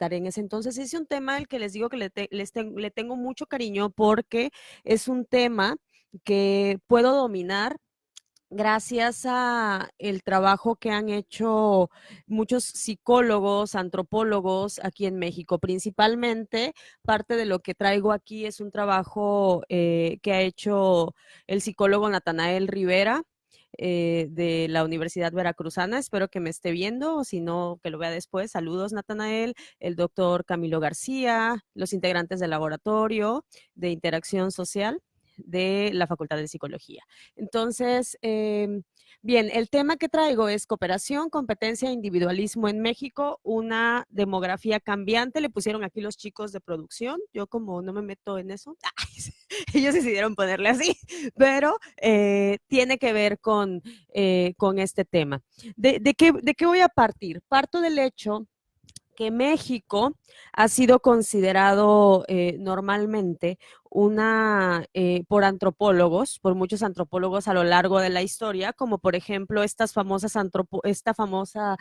adaptaré en ese entonces. Es un tema del que les digo que le tengo mucho cariño porque es un tema que puedo dominar gracias a el trabajo que han hecho muchos psicólogos, antropólogos aquí en México. Principalmente, parte de lo que traigo aquí es un trabajo que ha hecho el psicólogo Natanael Rivera. De la Universidad Veracruzana, espero que me esté viendo, o si no, que lo vea después. Saludos, Natanael, el doctor Camilo García, los integrantes del laboratorio de interacción social de la Facultad de Psicología. Entonces, bien, el tema que traigo es cooperación, competencia e individualismo en México, una demografía cambiante. Le pusieron aquí los chicos de producción. Yo como no me meto en eso, ellos decidieron ponerle así, pero tiene que ver con este tema. ¿De qué voy a partir? Parto del hecho que México ha sido considerado normalmente por antropólogos, por muchos antropólogos a lo largo de la historia, como por ejemplo esta famosa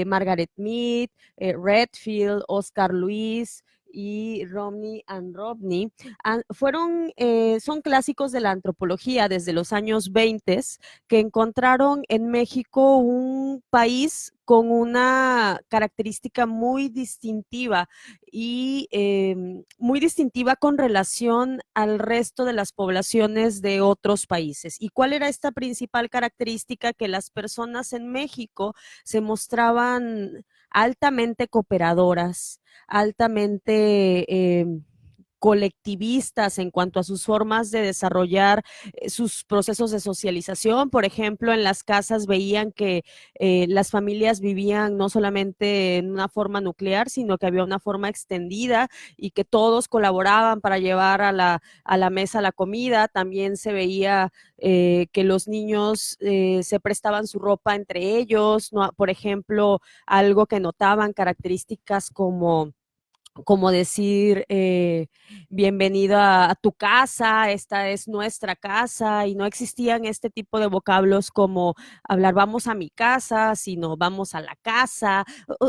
Margaret Mead, Redfield, Oscar Luis y Romney and Robney, son clásicos de la antropología desde los años 20 que encontraron en México un país con una característica muy distintiva y muy distintiva con relación al resto de las poblaciones de otros países. ¿Y cuál era esta principal característica? Que las personas en México se mostraban altamente cooperadoras, altamente colectivistas en cuanto a sus formas de desarrollar sus procesos de socialización. Por ejemplo, en las casas veían que las familias vivían no solamente en una forma nuclear, sino que había una forma extendida y que todos colaboraban para llevar a la mesa la comida. También se veía que los niños se prestaban su ropa entre ellos, ¿no? Por ejemplo, algo que notaban, características como decir, bienvenido a tu casa, esta es nuestra casa, y no existían este tipo de vocablos como hablar vamos a mi casa, sino vamos a la casa,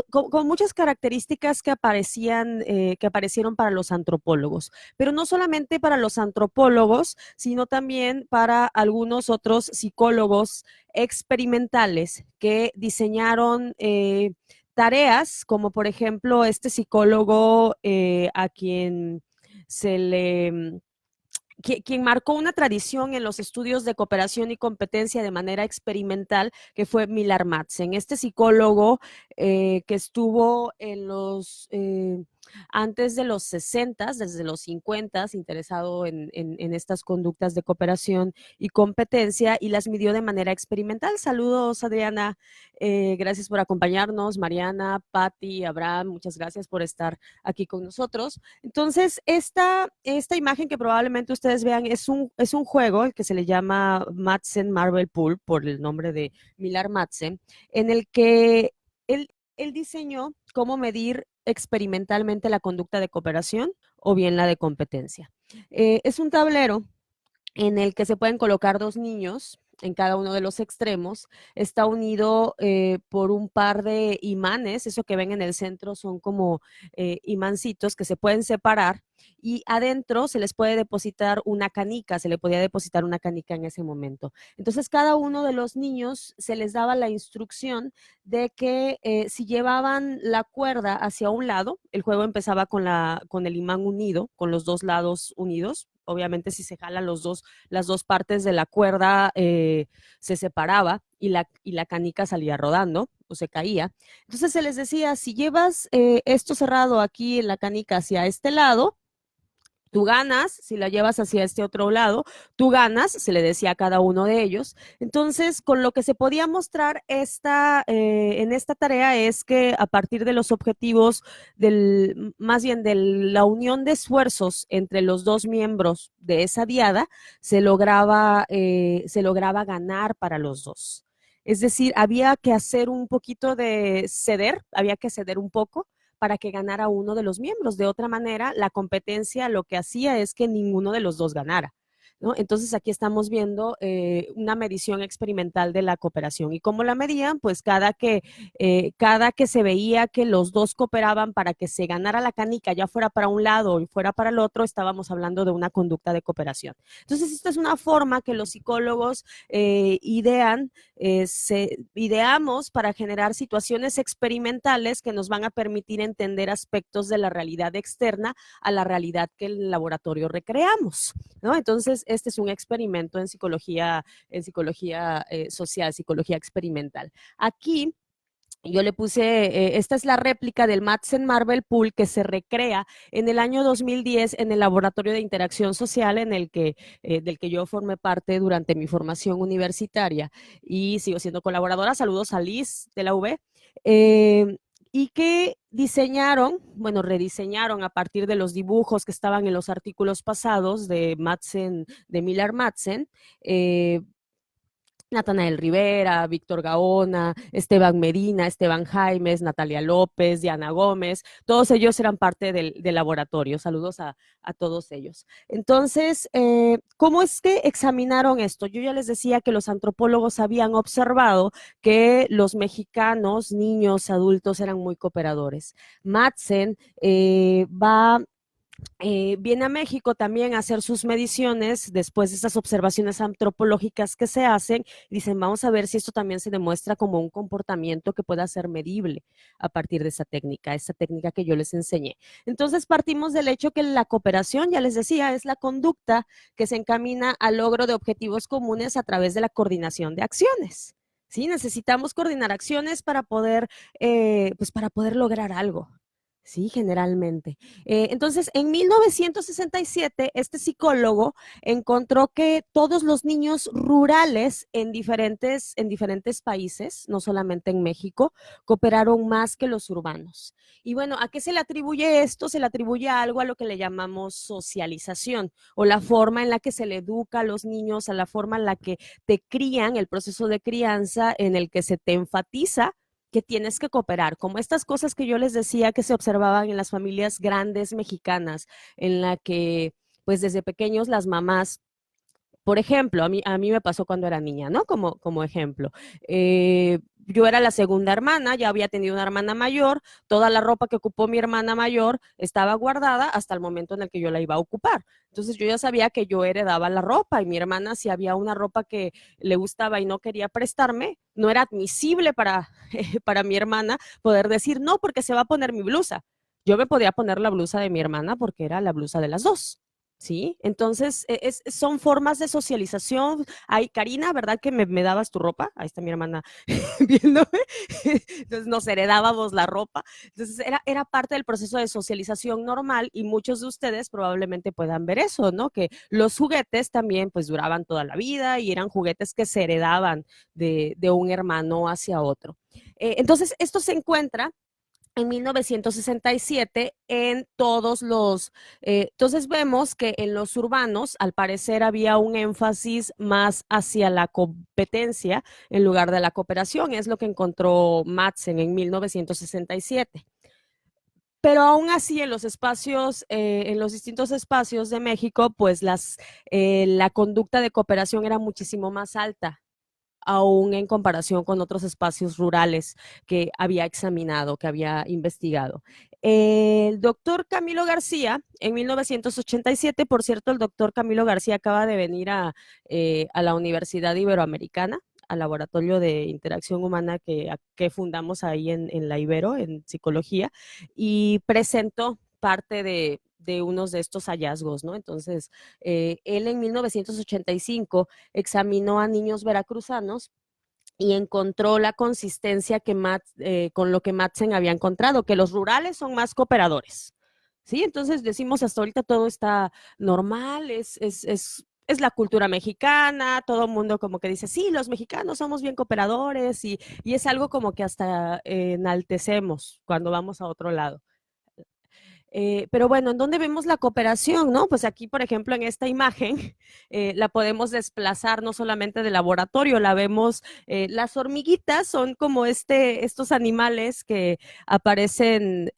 con muchas características que aparecieron para los antropólogos, pero no solamente para los antropólogos, sino también para algunos otros psicólogos experimentales que diseñaron tareas, como por ejemplo este psicólogo a quien se le quien marcó una tradición en los estudios de cooperación y competencia de manera experimental, que fue Millar Madsen. Este psicólogo que estuvo antes de los 60, desde los 50, interesado en estas conductas de cooperación y competencia, y las midió de manera experimental. Saludos, Adriana. Gracias por acompañarnos. Mariana, Patti, Abraham, muchas gracias por estar aquí con nosotros. Entonces, esta imagen que probablemente ustedes vean es un juego que se le llama Madsen Marble Pool, por el nombre de Millar Madsen, en el que él diseñó cómo medir experimentalmente la conducta de cooperación o bien la de competencia. Es un tablero en el que se pueden colocar dos niños en cada uno de los extremos. Está unido por un par de imanes. Eso que ven en el centro son como imancitos que se pueden separar, y adentro se les puede depositar una canica, se le podía depositar una canica en ese momento. Entonces, cada uno de los niños se les daba la instrucción de que si llevaban la cuerda hacia un lado, el juego empezaba con el imán unido, con los dos lados unidos. Obviamente, si se jalan las dos partes de la cuerda, se separaba y la canica salía rodando o se caía. Entonces se les decía, si llevas esto cerrado aquí en la canica hacia este lado, tú ganas. Si la llevas hacia este otro lado, tú ganas, se le decía a cada uno de ellos. Entonces, con lo que se podía mostrar en esta tarea es que a partir de los objetivos, más bien de la unión de esfuerzos entre los dos miembros de esa diada, se lograba ganar para los dos. Es decir, había que hacer un poquito de ceder, había que ceder un poco para que ganara uno de los miembros. De otra manera, la competencia lo que hacía es que ninguno de los dos ganara. ¿no? Entonces aquí estamos viendo una medición experimental de la cooperación. ¿Y cómo la medían? Pues cada que se veía que los dos cooperaban para que se ganara la canica, ya fuera para un lado y fuera para el otro, estábamos hablando de una conducta de cooperación. Entonces, esta es una forma que los psicólogos ideamos para generar situaciones experimentales que nos van a permitir entender aspectos de la realidad externa a la realidad que el laboratorio recreamos, ¿no? Entonces, este es un experimento en psicología social, psicología experimental. Aquí yo le puse, esta es la réplica del Madsen Marble Pool que se recrea en el año 2010 en el Laboratorio de Interacción Social del que yo formé parte durante mi formación universitaria y sigo siendo colaboradora. Saludos a Liz de la UB. Y que diseñaron, bueno, rediseñaron a partir de los dibujos que estaban en los artículos pasados de Madsen, de Miller Madsen, Natanael Rivera, Víctor Gaona, Esteban Medina, Esteban Jaimes, Natalia López, Diana Gómez, todos ellos eran parte del laboratorio. Saludos a todos ellos. Entonces, ¿cómo es que examinaron esto? Yo ya les decía que los antropólogos habían observado que los mexicanos, niños, adultos, eran muy cooperadores. Madsen viene a México también a hacer sus mediciones después de esas observaciones antropológicas que se hacen. Dicen, vamos a ver si esto también se demuestra como un comportamiento que pueda ser medible a partir de esa técnica que yo les enseñé. Entonces partimos del hecho que la cooperación, ya les decía, es la conducta que se encamina al logro de objetivos comunes a través de la coordinación de acciones. ¿Sí? Necesitamos coordinar acciones para poder lograr algo. Sí, generalmente. Entonces, en 1967, este psicólogo encontró que todos los niños rurales en diferentes países, no solamente en México, cooperaron más que los urbanos. Y bueno, ¿a qué se le atribuye esto? Se le atribuye a algo a lo que le llamamos socialización o la forma en la que se le educa a los niños, a la forma en la que te crían, el proceso de crianza en el que se te enfatiza que tienes que cooperar, como estas cosas que yo les decía que se observaban en las familias grandes mexicanas, en la que pues desde pequeños las mamás, por ejemplo, a mí me pasó cuando era niña, ¿no? Como ejemplo. Yo era la segunda hermana, ya había tenido una hermana mayor, toda la ropa que ocupó mi hermana mayor estaba guardada hasta el momento en el que yo la iba a ocupar. Entonces yo ya sabía que yo heredaba la ropa y mi hermana, si había una ropa que le gustaba y no quería prestarme, no era admisible para mi hermana poder decir no porque se va a poner mi blusa. Yo me podía poner la blusa de mi hermana porque era la blusa de las dos. ¿Sí? Entonces, son formas de socialización. Ay, Karina, ¿verdad que me dabas tu ropa? Ahí está mi hermana viéndome. Entonces, nos heredábamos la ropa. Entonces, era parte del proceso de socialización normal y muchos de ustedes probablemente puedan ver eso, ¿no? Que los juguetes también, pues, duraban toda la vida y eran juguetes que se heredaban de un hermano hacia otro. Entonces, esto se encuentra en 1967 en entonces vemos que en los urbanos al parecer había un énfasis más hacia la competencia en lugar de la cooperación, es lo que encontró Madsen en 1967. Pero aún así en los espacios, en los distintos espacios de México, pues la conducta de cooperación era muchísimo más alta aún en comparación con otros espacios rurales que había examinado, que había investigado. El doctor Camilo García, en 1987, por cierto, el doctor Camilo García acaba de venir a la Universidad Iberoamericana, al laboratorio de interacción humana que fundamos ahí en la Ibero, en psicología, y presentó parte de unos de estos hallazgos, ¿no? Entonces, él en 1985 examinó a niños veracruzanos y encontró la consistencia con lo que Madsen había encontrado, que los rurales son más cooperadores. ¿Sí? Entonces decimos hasta ahorita todo está normal, es la cultura mexicana, todo el mundo como que dice, sí, los mexicanos somos bien cooperadores y es algo como que hasta enaltecemos cuando vamos a otro lado. Pero bueno, ¿en dónde vemos la cooperación? ¿No? Pues aquí, por ejemplo, en esta imagen, la podemos desplazar no solamente del laboratorio, la vemos, las hormiguitas son como estos animales que aparecen,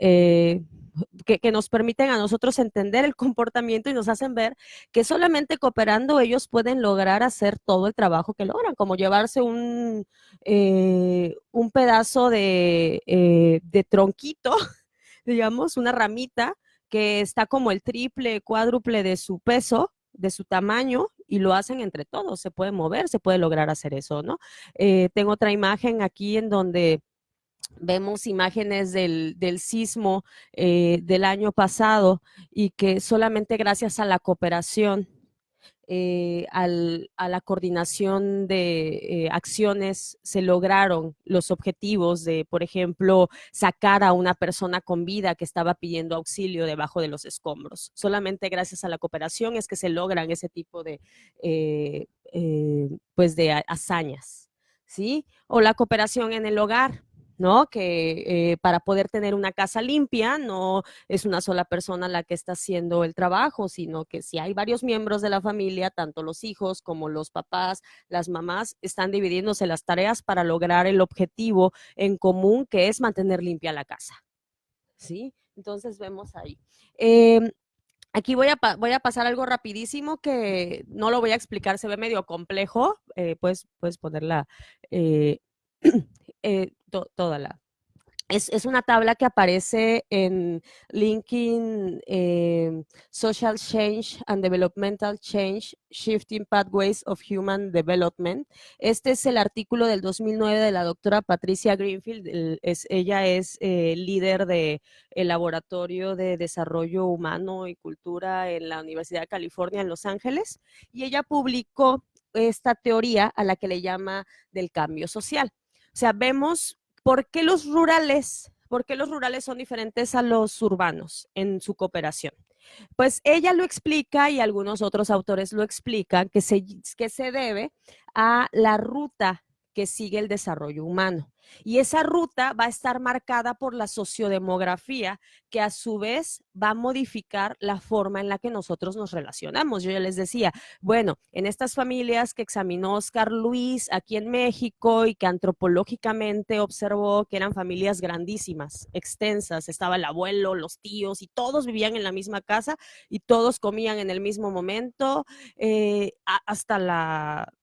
que nos permiten a nosotros entender el comportamiento y nos hacen ver que solamente cooperando ellos pueden lograr hacer todo el trabajo que logran, como llevarse un pedazo de tronquito, digamos, una ramita que está como el triple, cuádruple de su peso, de su tamaño, y lo hacen entre todos, se puede mover, se puede lograr hacer eso, ¿no? Tengo otra imagen aquí en donde vemos imágenes del sismo del año pasado y que solamente gracias a la cooperación, a la coordinación de acciones se lograron los objetivos de, por ejemplo, sacar a una persona con vida que estaba pidiendo auxilio debajo de los escombros. Solamente gracias a la cooperación es que se logran ese tipo de, pues de hazañas, ¿sí? O la cooperación en el hogar, ¿no? Que para poder tener una casa limpia no es una sola persona la que está haciendo el trabajo, sino que si hay varios miembros de la familia, tanto los hijos como los papás, las mamás, están dividiéndose las tareas para lograr el objetivo en común, que es mantener limpia la casa, ¿sí? Entonces vemos ahí. Aquí voy a pasar algo rapidísimo que no lo voy a explicar, se ve medio complejo, puedes ponerla toda la, es una tabla que aparece en LinkedIn Social Change and Developmental Change, Shifting Pathways of Human Development. Este es el artículo del 2009 de la doctora Patricia Greenfield. Ella es líder del Laboratorio de Desarrollo Humano y Cultura en la Universidad de California en Los Ángeles, y ella publicó esta teoría a la que le llama del cambio social. O sea, vemos ¿por qué los rurales son diferentes a los urbanos en su cooperación? Pues ella lo explica y algunos otros autores lo explican que se debe a la ruta que sigue el desarrollo humano. Y esa ruta va a estar marcada por la sociodemografía, que a su vez va a modificar la forma en la que nosotros nos relacionamos. Yo ya les decía, bueno, en estas familias que examinó Oscar Luis aquí en México y que antropológicamente observó que eran familias grandísimas, extensas, estaba el abuelo, los tíos y todos vivían en la misma casa y todos comían en el mismo momento, hasta la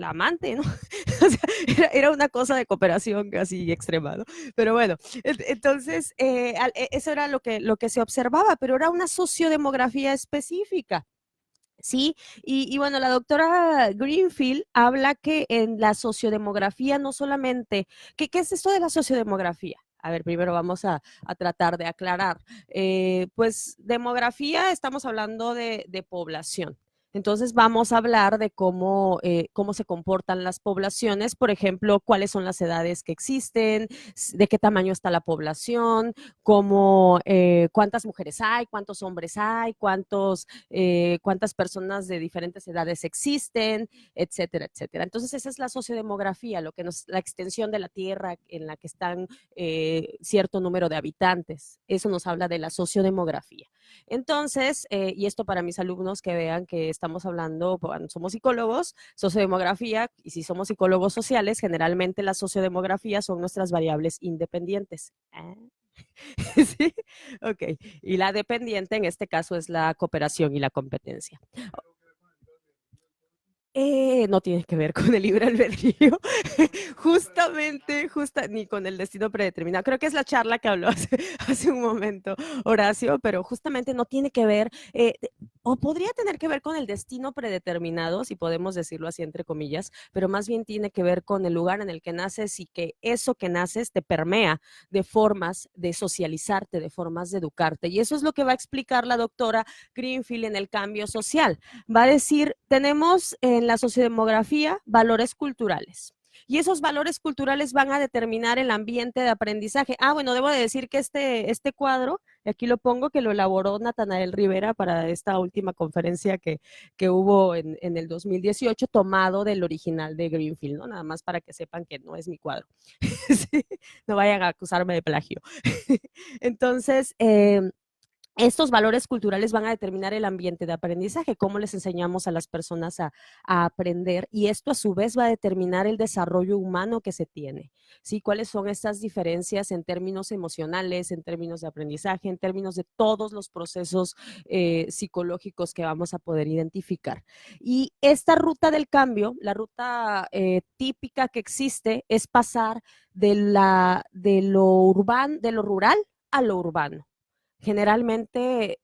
amante, ¿no? O sea, era una cosa de cooperación casi extrema, ¿no? Pero bueno, entonces, eso era lo que se observaba, pero era una sociodemografía específica. Sí, y bueno, la doctora Greenfield habla que en la sociodemografía no solamente, ¿qué es esto de la sociodemografía? A ver, primero vamos a tratar de aclarar. Pues demografía, estamos hablando de población. Entonces vamos a hablar de cómo se comportan las poblaciones, por ejemplo, cuáles son las edades que existen, de qué tamaño está la población, cuántas mujeres hay, cuántos hombres hay, cuántas personas de diferentes edades existen, etcétera, etcétera. Entonces esa es la sociodemografía, la extensión de la tierra en la que están cierto número de habitantes. Eso nos habla de la sociodemografía. Entonces, y esto para mis alumnos que vean que estamos hablando, bueno, somos psicólogos, sociodemografía, y si somos psicólogos sociales, generalmente la sociodemografía son nuestras variables independientes. ¿Sí? Ok. Y la dependiente en este caso es la cooperación y la competencia. No tiene que ver con el libre albedrío, justamente, ni con el destino predeterminado. Creo que es la charla que habló hace un momento Horacio, pero justamente no tiene que ver, o podría tener que ver con el destino predeterminado, si podemos decirlo así entre comillas, pero más bien tiene que ver con el lugar en el que naces y que eso que naces te permea de formas de socializarte, de formas de educarte. Y eso es lo que va a explicar la doctora Greenfield en el cambio social. Va a decir, tenemos en la sociodemografía valores culturales. Y esos valores culturales van a determinar el ambiente de aprendizaje. Bueno, debo de decir que este cuadro, aquí lo pongo, que lo elaboró Natanael Rivera para esta última conferencia que hubo en el 2018, tomado del original de Greenfield, ¿no? Nada más para que sepan que no es mi cuadro. ¿Sí? No vayan a acusarme de plagio. Entonces, Estos valores culturales van a determinar el ambiente de aprendizaje, cómo les enseñamos a las personas a aprender, y esto a su vez va a determinar el desarrollo humano que se tiene, ¿sí? Cuáles son estas diferencias en términos emocionales, en términos de aprendizaje, en términos de todos los procesos psicológicos que vamos a poder identificar. Y esta ruta del cambio, la ruta típica que existe, es pasar de lo rural a lo urbano. Generalmente,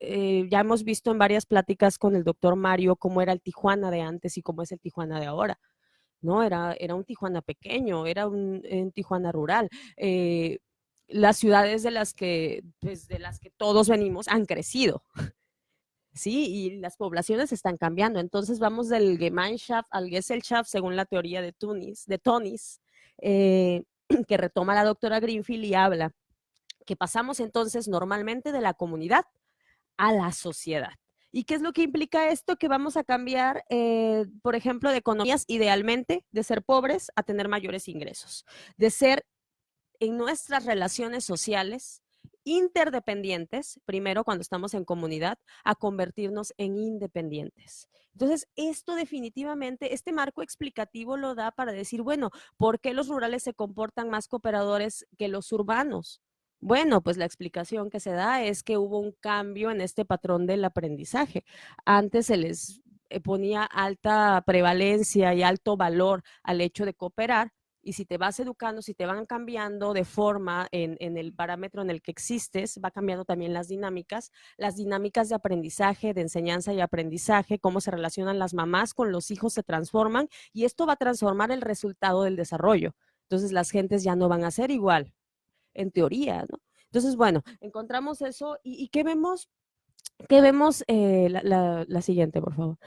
ya hemos visto en varias pláticas con el doctor Mario cómo era el Tijuana de antes y cómo es el Tijuana de ahora, ¿no? Era un Tijuana pequeño, era un Tijuana rural. Las ciudades pues, de las que todos venimos han crecido, ¿sí? Y las poblaciones están cambiando. Entonces vamos del Gemeinschaft al Gesellschaft, según la teoría de Tonis, que retoma la doctora Greenfield y habla que pasamos entonces normalmente de la comunidad a la sociedad. ¿Y qué es lo que implica esto? Que vamos a cambiar, por ejemplo, de economías, idealmente, de ser pobres a tener mayores ingresos, de ser en nuestras relaciones sociales interdependientes, primero cuando estamos en comunidad, a convertirnos en independientes. Entonces, esto definitivamente, este marco explicativo lo da para decir, bueno, ¿por qué los rurales se comportan más cooperadores que los urbanos? Bueno, pues la explicación que se da es que hubo un cambio en este patrón del aprendizaje. Antes se les ponía alta prevalencia y alto valor al hecho de cooperar, y si te vas educando, si te van cambiando de forma en el parámetro en el que existes, va cambiando también las dinámicas de aprendizaje, de enseñanza y aprendizaje, cómo se relacionan las mamás con los hijos se transforman, y esto va a transformar el resultado del desarrollo. Entonces las gentes ya no van a ser igual, en teoría, ¿no? Entonces, bueno, encontramos eso y ¿qué vemos? ¿Qué vemos? La siguiente, por favor.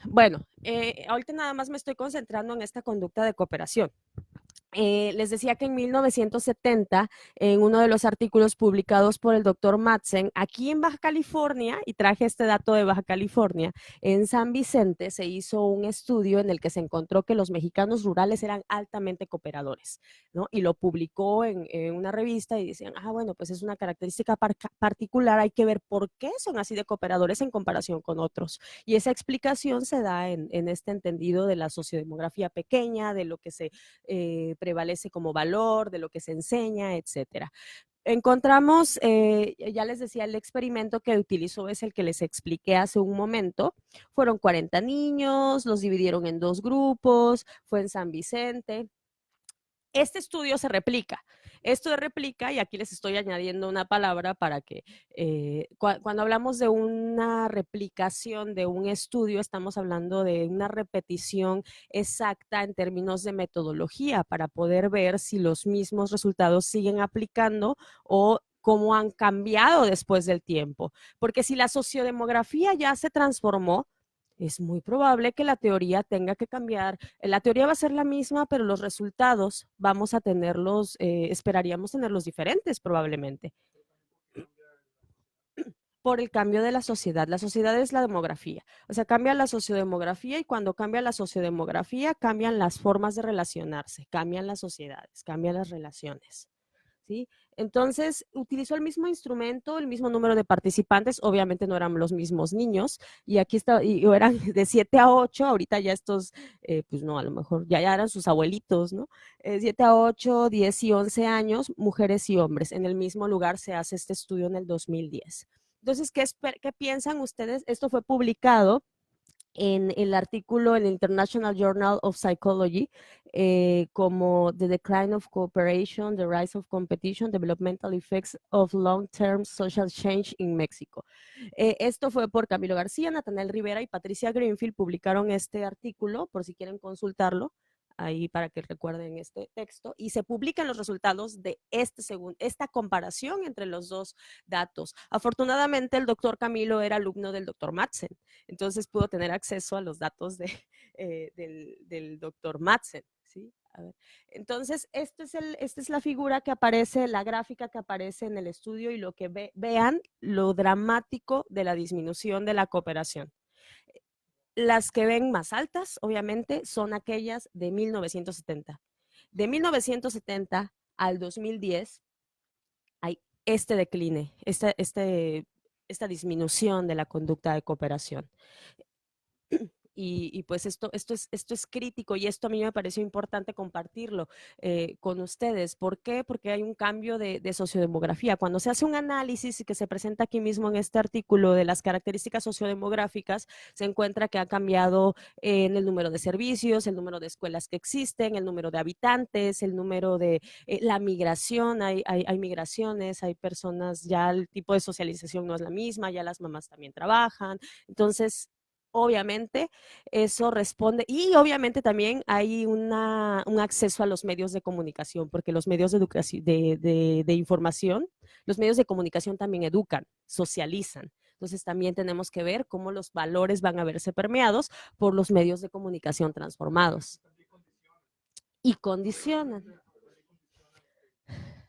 Bueno, ahorita nada más me estoy concentrando en esta conducta de cooperación. Les decía que en 1970, en uno de los artículos publicados por el doctor Madsen, aquí en Baja California, y traje este dato de Baja California, en San Vicente se hizo un estudio en el que se encontró que los mexicanos rurales eran altamente cooperadores, ¿no? Y lo publicó en una revista y decían, bueno, pues es una característica particular, hay que ver por qué son así de cooperadores en comparación con otros. Y esa explicación se da en este entendido de la sociodemografía pequeña, de lo que se prevalece como valor, de lo que se enseña, etcétera. Encontramos, ya les decía, el experimento que utilizó es el que les expliqué hace un momento. Fueron 40 niños, los dividieron en dos grupos, fue en San Vicente. Este estudio se replica. Esto de replica, y aquí les estoy añadiendo una palabra para que cuando hablamos de una replicación de un estudio, estamos hablando de una repetición exacta en términos de metodología para poder ver si los mismos resultados siguen aplicando o cómo han cambiado después del tiempo. Porque si la sociodemografía ya se transformó, es muy probable que la teoría tenga que cambiar. La teoría va a ser la misma, pero los resultados vamos a tenerlos, esperaríamos tenerlos diferentes probablemente por el cambio de la sociedad. La sociedad es la demografía, o sea, cambia la sociodemografía, y cuando cambia la sociodemografía cambian las formas de relacionarse, cambian las sociedades, cambian las relaciones. ¿Sí? Entonces, utilizó el mismo instrumento, el mismo número de participantes, obviamente no eran los mismos niños, y aquí está, y eran de 7 a 8, ahorita ya estos, pues no, a lo mejor ya eran sus abuelitos, ¿no? 7 a 8, 10 y 11 años, mujeres y hombres. En el mismo lugar se hace este estudio en el 2010. Entonces, ¿qué piensan ustedes? Esto fue publicado en el artículo en el International Journal of Psychology como The Decline of Cooperation, The Rise of Competition, Developmental Effects of Long-Term Social Change in Mexico. Esto fue por Camilo García, Natanael Rivera y Patricia Greenfield. Publicaron este artículo por si quieren consultarlo ahí para que recuerden este texto, y se publican los resultados de esta comparación entre los dos datos. Afortunadamente el doctor Camilo era alumno del doctor Madsen, entonces pudo tener acceso a los datos del doctor Madsen. ¿Sí? A ver. Entonces, esta es la figura que aparece, la gráfica que aparece en el estudio, y lo que vean lo dramático de la disminución de la cooperación. Las que ven más altas, obviamente, son aquellas de 1970. De 1970 al 2010 hay este decline, esta disminución de la conducta de cooperación. Y pues esto es crítico y esto a mí me pareció importante compartirlo con ustedes. ¿Por qué? Porque hay un cambio de sociodemografía. Cuando se hace un análisis que se presenta aquí mismo en este artículo de las características sociodemográficas, se encuentra que ha cambiado en el número de servicios, el número de escuelas que existen, el número de habitantes, el número de la migración. Hay migraciones, hay personas, ya el tipo de socialización no es la misma, ya las mamás también trabajan. Entonces, obviamente, eso responde, y obviamente también hay un acceso a los medios de comunicación, porque los medios de información, los medios de comunicación también educan, socializan. Entonces también tenemos que ver cómo los valores van a verse permeados por los medios de comunicación transformados y condicionan.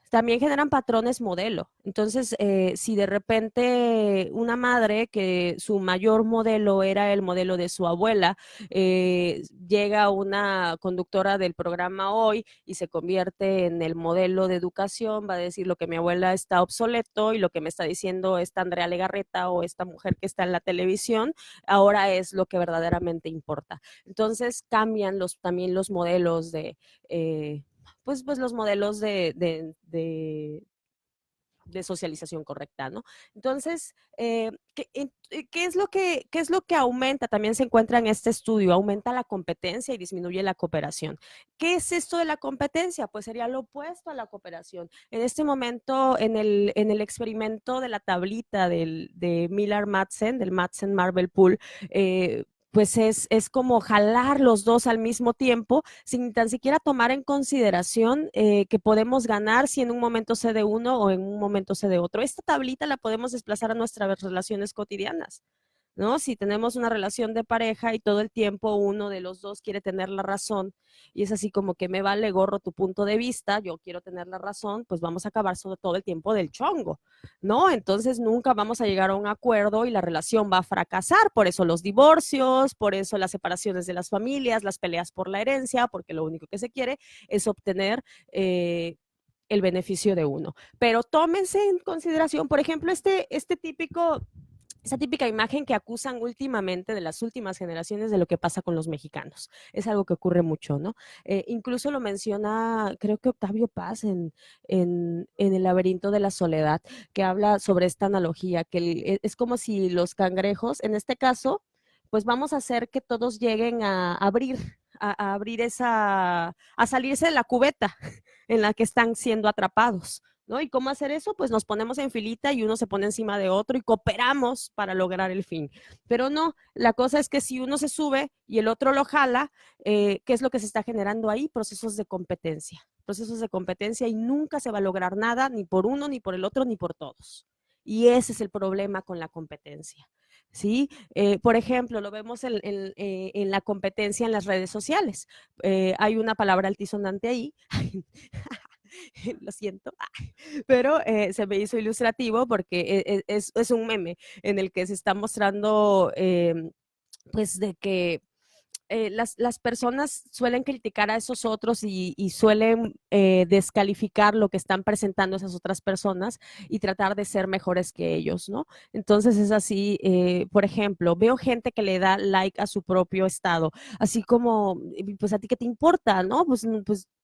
También generan patrones modelo. Entonces, si de repente una madre que su mayor modelo era el modelo de su abuela, llega una conductora del programa hoy y se convierte en el modelo de educación, va a decir lo que mi abuela está obsoleto y lo que me está diciendo esta Andrea Legarreta o esta mujer que está en la televisión, ahora es lo que verdaderamente importa. Entonces cambian también los modelos pues los modelos de socialización correcta, ¿no? Entonces, ¿qué es lo que aumenta? También se encuentra en este estudio, aumenta la competencia y disminuye la cooperación. ¿Qué es esto de la competencia? Pues sería lo opuesto a la cooperación. En este momento, en el experimento de la tablita de Miller-Madsen, del Madsen-Marble Pool, pues es como jalar los dos al mismo tiempo sin tan siquiera tomar en consideración que podemos ganar si en un momento sé de uno o en un momento sé de otro. Esta tablita la podemos desplazar a nuestras relaciones cotidianas. ¿No? Si tenemos una relación de pareja y todo el tiempo uno de los dos quiere tener la razón y es así como que me vale gorro tu punto de vista, yo quiero tener la razón, pues vamos a acabar sobre todo el tiempo del chongo, ¿no? Entonces nunca vamos a llegar a un acuerdo y la relación va a fracasar, por eso los divorcios, por eso las separaciones de las familias, las peleas por la herencia, porque lo único que se quiere es obtener el beneficio de uno. Pero tómense en consideración, por ejemplo, esa típica imagen que acusan últimamente de las últimas generaciones de lo que pasa con los mexicanos. Es algo que ocurre mucho, ¿no? Incluso lo menciona, creo que Octavio Paz en El laberinto de la soledad, que habla sobre esta analogía, que es como si los cangrejos, en este caso, pues vamos a hacer que todos lleguen a abrir a salirse de la cubeta en la que están siendo atrapados. ¿No? ¿Y cómo hacer eso? Pues nos ponemos en filita y uno se pone encima de otro y cooperamos para lograr el fin. Pero no, la cosa es que si uno se sube y el otro lo jala, ¿qué es lo que se está generando ahí? Procesos de competencia y nunca se va a lograr nada, ni por uno, ni por el otro, ni por todos. Y ese es el problema con la competencia. ¿Sí? Por ejemplo, lo vemos en la competencia en las redes sociales. Hay una palabra altisonante ahí, lo siento, pero se me hizo ilustrativo porque es un meme en el que se está mostrando pues de que las personas suelen criticar a esos otros y suelen descalificar lo que están presentando esas otras personas y tratar de ser mejores que ellos, ¿no? Entonces es así, por ejemplo, veo gente que le da like a su propio estado, así como, pues a ti qué te importa, ¿no?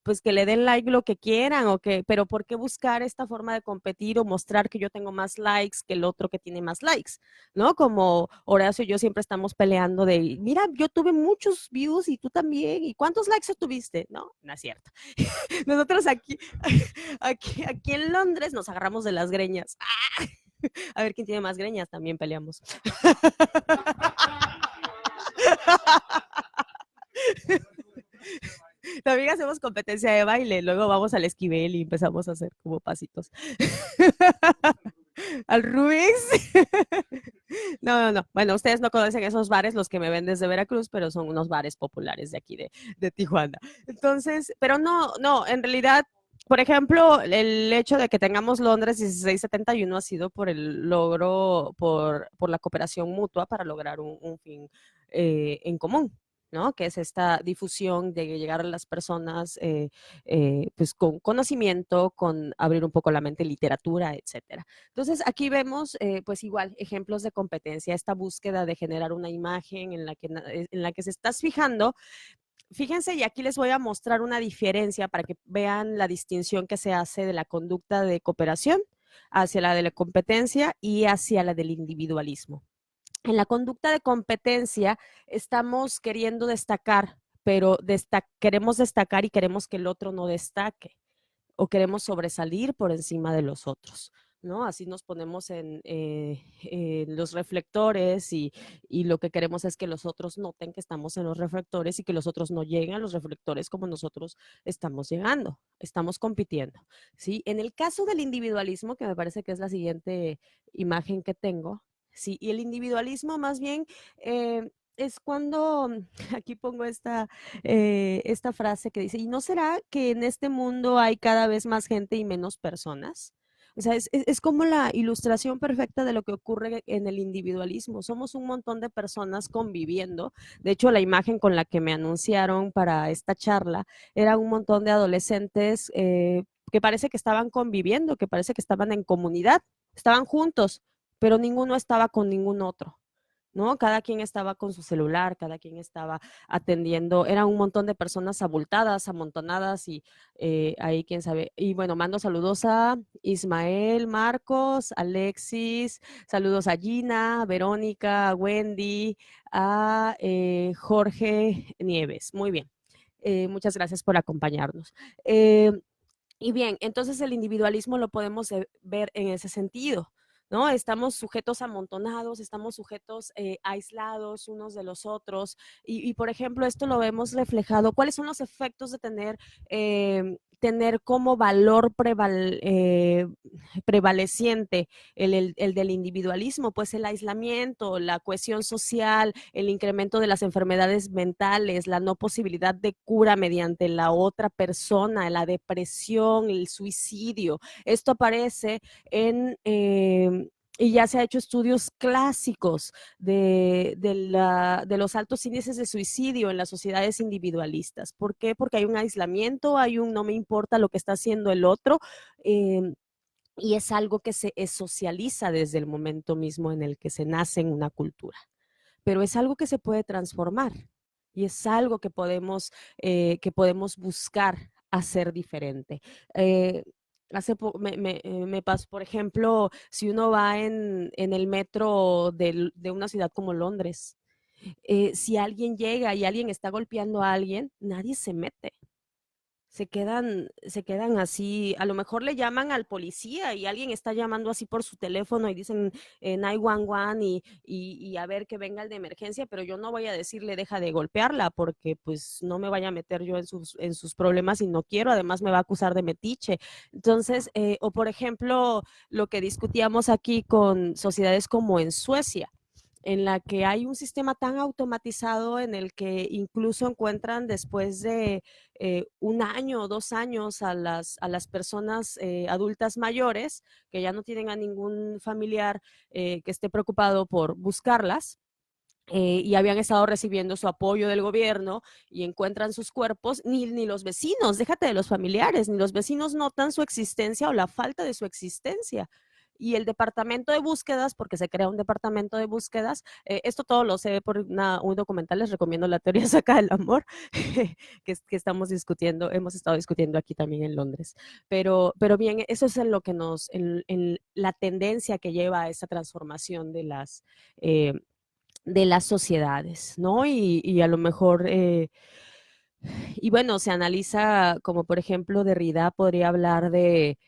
Pues que le den like lo que quieran, pero ¿por qué buscar esta forma de competir o mostrar que yo tengo más likes que el otro que tiene más likes? ¿No? Como Horacio y yo siempre estamos peleando de, mira, yo tuve muchos views y tú también, ¿y cuántos likes tuviste? No, no es cierto. Nosotros aquí en Londres nos agarramos de las greñas. A ver quién tiene más greñas, también peleamos. También hacemos competencia de baile, luego vamos al esquivel y empezamos a hacer como pasitos. Al Rubix. No. Bueno, ustedes no conocen esos bares, los que me ven desde Veracruz, pero son unos bares populares de aquí de Tijuana. Entonces, pero no, en realidad, por ejemplo, el hecho de que tengamos Londres 1671 ha sido por el logro, por la cooperación mutua para lograr un fin en común. ¿no? Que es esta difusión de llegar a las personas pues con conocimiento, con abrir un poco la mente, literatura, etcétera. Entonces aquí vemos pues igual ejemplos de competencia, esta búsqueda de generar una imagen en la que se estás fijando. Fíjense, y aquí les voy a mostrar una diferencia para que vean la distinción que se hace de la conducta de cooperación hacia la de la competencia y hacia la del individualismo. En la conducta de competencia estamos queriendo destacar, pero queremos destacar y queremos que el otro no destaque o queremos sobresalir por encima de los otros, ¿no? Así nos ponemos en los reflectores y lo que queremos es que los otros noten que estamos en los reflectores y que los otros no lleguen a los reflectores como nosotros estamos llegando, estamos compitiendo, ¿sí? En el caso del individualismo, que me parece que es la siguiente imagen que tengo, sí, y el individualismo más bien es cuando, aquí pongo esta frase que dice, ¿y no será que en este mundo hay cada vez más gente y menos personas? O sea, es como la ilustración perfecta de lo que ocurre en el individualismo. Somos un montón de personas conviviendo. De hecho, la imagen con la que me anunciaron para esta charla era un montón de adolescentes que parece que estaban conviviendo, que parece que estaban en comunidad, estaban juntos, pero ninguno estaba con ningún otro. ¿No? Cada quien estaba con su celular, cada quien estaba atendiendo, era un montón de personas abultadas, amontonadas y ahí quién sabe. Y bueno, mando saludos a Ismael, Marcos, Alexis, saludos a Gina, Verónica, a Wendy, a Jorge Nieves. Muy bien. Muchas gracias por acompañarnos. Y bien, entonces el individualismo lo podemos ver en ese sentido, ¿no? Estamos sujetos amontonados, estamos sujetos aislados unos de los otros. Por ejemplo, esto lo vemos reflejado. ¿Cuáles son los efectos de tener como valor prevaleciente el del individualismo? Pues el aislamiento, la cohesión social, el incremento de las enfermedades mentales, la no posibilidad de cura mediante la otra persona, la depresión, el suicidio. Esto aparece y ya se ha hecho estudios clásicos de los altos índices de suicidio en las sociedades individualistas. ¿Por qué? Porque hay un aislamiento, hay un no me importa lo que está haciendo el otro. Eh, y es algo que se socializa desde el momento mismo en el que se nace en una cultura, pero es algo que se puede transformar y es algo que podemos buscar hacer diferente. Eh, me pasó, por ejemplo, si uno va en el metro de una ciudad como Londres, si alguien llega y alguien está golpeando a alguien, nadie se mete, se quedan así, a lo mejor le llaman al policía y alguien está llamando así por su teléfono y dicen 911 y a ver que venga el de emergencia, pero yo no voy a decirle deja de golpearla porque pues no me vaya a meter yo en sus problemas y no quiero, además me va a acusar de metiche. Entonces, o por ejemplo, lo que discutíamos aquí con sociedades como en Suecia, en la que hay un sistema tan automatizado en el que incluso encuentran después de un año o 2 años a las personas adultas mayores que ya no tienen a ningún familiar que esté preocupado por buscarlas. Y habían estado recibiendo su apoyo del gobierno y encuentran sus cuerpos, ni los vecinos, déjate de los familiares, ni los vecinos notan su existencia o la falta de su existencia. Y el departamento de búsquedas, porque se crea un departamento de búsquedas, esto todo lo sé por un documental, les recomiendo la teoría saca del amor, que estamos discutiendo, hemos estado discutiendo aquí también en Londres. Pero bien, eso es en lo que en la tendencia que lleva a esa transformación de las sociedades, ¿no? Y a lo mejor, y bueno, se analiza como por ejemplo Derrida podría hablar de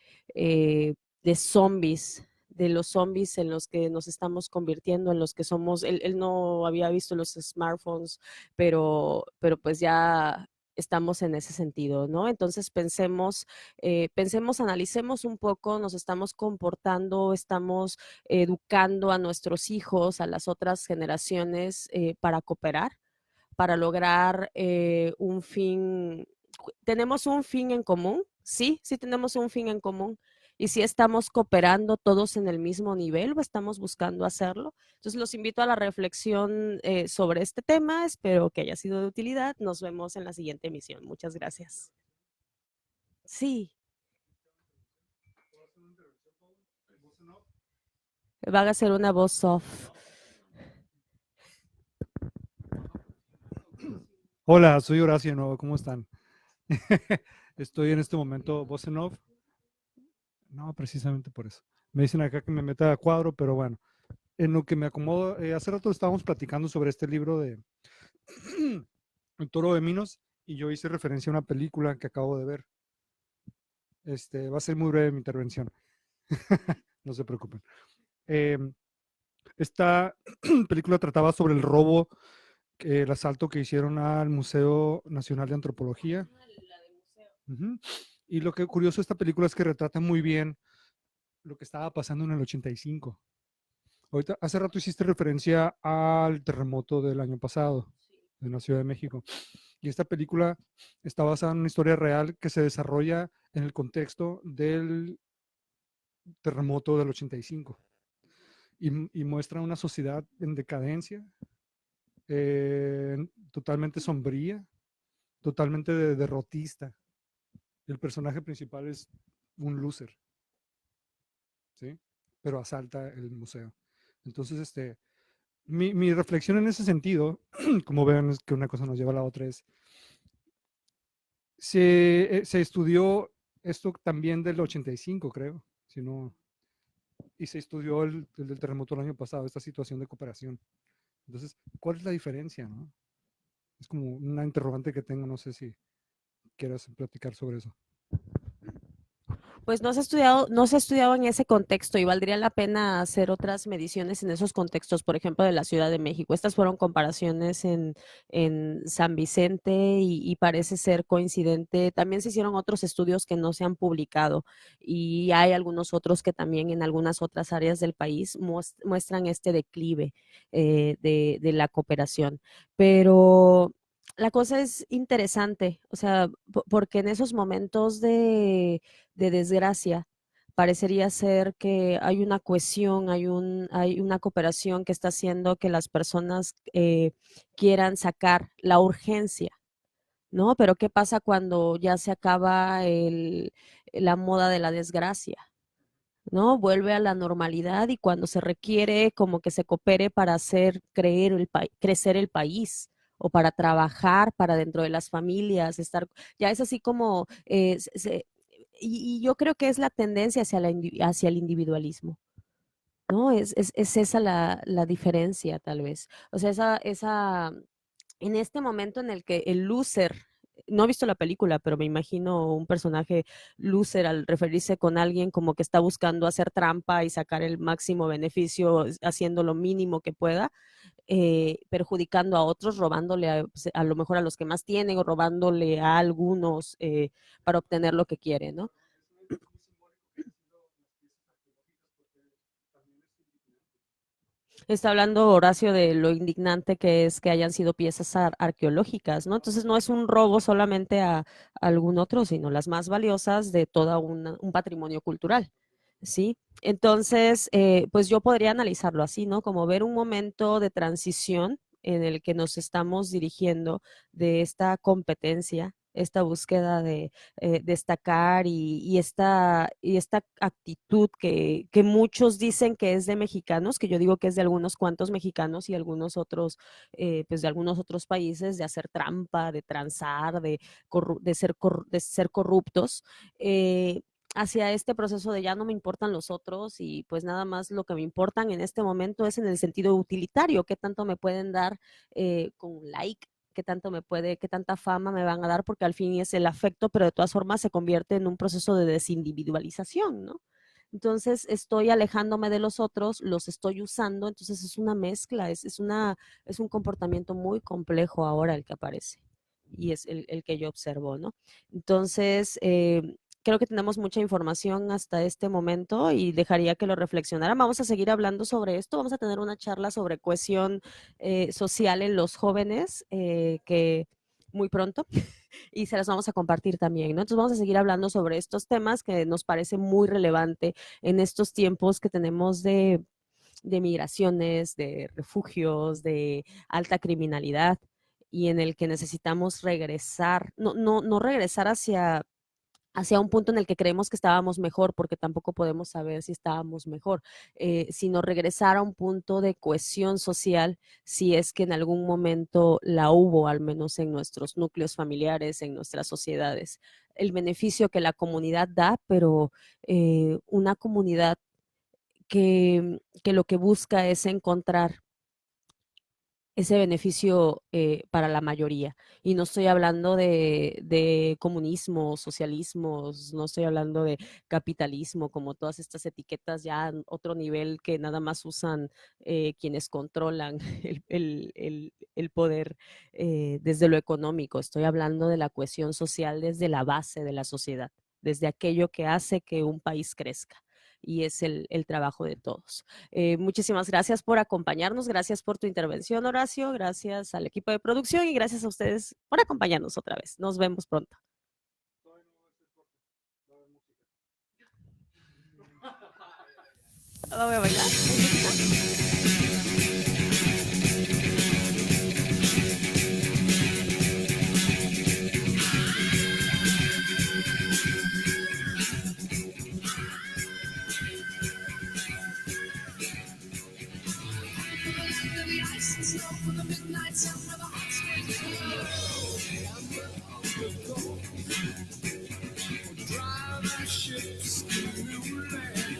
zombies, de los zombies en los que nos estamos convirtiendo, en los que somos, él no había visto los smartphones, pero pues ya estamos en ese sentido, ¿no? Entonces pensemos, analicemos un poco, nos estamos comportando, estamos educando a nuestros hijos, a las otras generaciones para cooperar, para lograr un fin. ¿Tenemos un fin en común? Sí, sí tenemos un fin en común. y si estamos cooperando todos en el mismo nivel o estamos buscando hacerlo. Entonces los invito a la reflexión sobre este tema, espero que haya sido de utilidad, nos vemos en la siguiente emisión, muchas gracias. Sí, van a ser una voz off. Hola, soy Horacio de nuevo, ¿cómo están? Estoy en este momento voz en off. No, precisamente por eso. Me dicen acá que me meta a cuadro, pero bueno, en lo que me acomodo, hace rato estábamos platicando sobre este libro de El Toro de Minos y yo hice referencia a una película que acabo de ver. Va a ser muy breve mi intervención. No se preocupen. Eh, esta película trataba sobre el robo, el asalto que hicieron al Museo Nacional de Antropología. Ujú. Y lo que curioso de esta película es que retrata muy bien lo que estaba pasando en el 85. Ahorita, hace rato hiciste referencia al terremoto del año pasado en la Ciudad de México. Y esta película está basada en una historia real que se desarrolla en el contexto del terremoto del 85. Y muestra una sociedad en decadencia, totalmente sombría, totalmente derrotista. El personaje principal es un loser, ¿sí? Pero asalta el museo. Entonces, mi reflexión en ese sentido, como ven, es que una cosa nos lleva a la otra, es, se estudió esto también del 85, creo, si no, y se estudió el del terremoto el año pasado, esta situación de cooperación. Entonces, ¿cuál es la diferencia? ¿No? Es como una interrogante que tengo, no sé si quieras platicar sobre eso. Pues no se ha estudiado en ese contexto y valdría la pena hacer otras mediciones en esos contextos, por ejemplo, de la Ciudad de México. Estas fueron comparaciones en San Vicente y parece ser coincidente. También se hicieron otros estudios que no se han publicado y hay algunos otros que también en algunas otras áreas del país muestran este declive de la cooperación. Pero la cosa es interesante, o sea, porque en esos momentos de desgracia, parecería ser que hay una cohesión, hay una cooperación que está haciendo que las personas quieran sacar la urgencia, ¿no? Pero ¿qué pasa cuando ya se acaba la moda de la desgracia? ¿No? Vuelve a la normalidad y cuando se requiere como que se coopere para hacer crecer el país o para trabajar para dentro de las familias, estar, ya es así como, y yo creo que es la tendencia hacia el individualismo, ¿no? Es esa la diferencia tal vez. O sea, en este momento en el que el loser, no he visto la película, pero me imagino un personaje loser al referirse con alguien como que está buscando hacer trampa y sacar el máximo beneficio haciendo lo mínimo que pueda, perjudicando a otros, robándole a lo mejor a los que más tienen o robándole a algunos para obtener lo que quiere, ¿no? Está hablando Horacio de lo indignante que es que hayan sido piezas arqueológicas, ¿no? Entonces no es un robo solamente a algún otro, sino las más valiosas de todo un patrimonio cultural, ¿sí? Entonces, pues yo podría analizarlo así, ¿no? Como ver un momento de transición en el que nos estamos dirigiendo de esta competencia, esta búsqueda de destacar y esta actitud que muchos dicen que es de mexicanos, que yo digo que es de algunos cuantos mexicanos y algunos otros, pues de algunos otros países, de hacer trampa, de transar, de ser corruptos. Hacia este proceso de ya no me importan los otros y pues nada más lo que me importan en este momento es en el sentido utilitario, qué tanto me pueden dar con like, qué tanta fama me van a dar, porque al fin es el afecto, pero de todas formas se convierte en un proceso de desindividualización, ¿no? Entonces estoy alejándome de los otros, los estoy usando, entonces es una mezcla, es un comportamiento muy complejo ahora el que aparece y es el que yo observo, ¿no? Entonces, creo que tenemos mucha información hasta este momento y dejaría que lo reflexionaran. Vamos a seguir hablando sobre esto, vamos a tener una charla sobre cohesión social en los jóvenes, muy pronto y se las vamos a compartir también, ¿no? Entonces vamos a seguir hablando sobre estos temas que nos parece muy relevante en estos tiempos que tenemos de migraciones, de refugios, de alta criminalidad y en el que necesitamos regresar, no regresar hacia un punto en el que creemos que estábamos mejor, porque tampoco podemos saber si estábamos mejor, sino regresar a un punto de cohesión social, si es que en algún momento la hubo, al menos en nuestros núcleos familiares, en nuestras sociedades. El beneficio que la comunidad da, pero una comunidad que lo que busca es encontrar ese beneficio para la mayoría. Y no estoy hablando de comunismo, socialismos, no estoy hablando de capitalismo, como todas estas etiquetas ya en otro nivel que nada más usan quienes controlan el poder desde lo económico. Estoy hablando de la cohesión social desde la base de la sociedad, desde aquello que hace que un país crezca. Y es el trabajo de todos. Muchísimas gracias por acompañarnos, gracias por tu intervención, Horacio, gracias al equipo de producción y gracias a ustedes por acompañarnos otra vez. Nos vemos pronto. ¿No voy a bailar? Drive our ships to new land.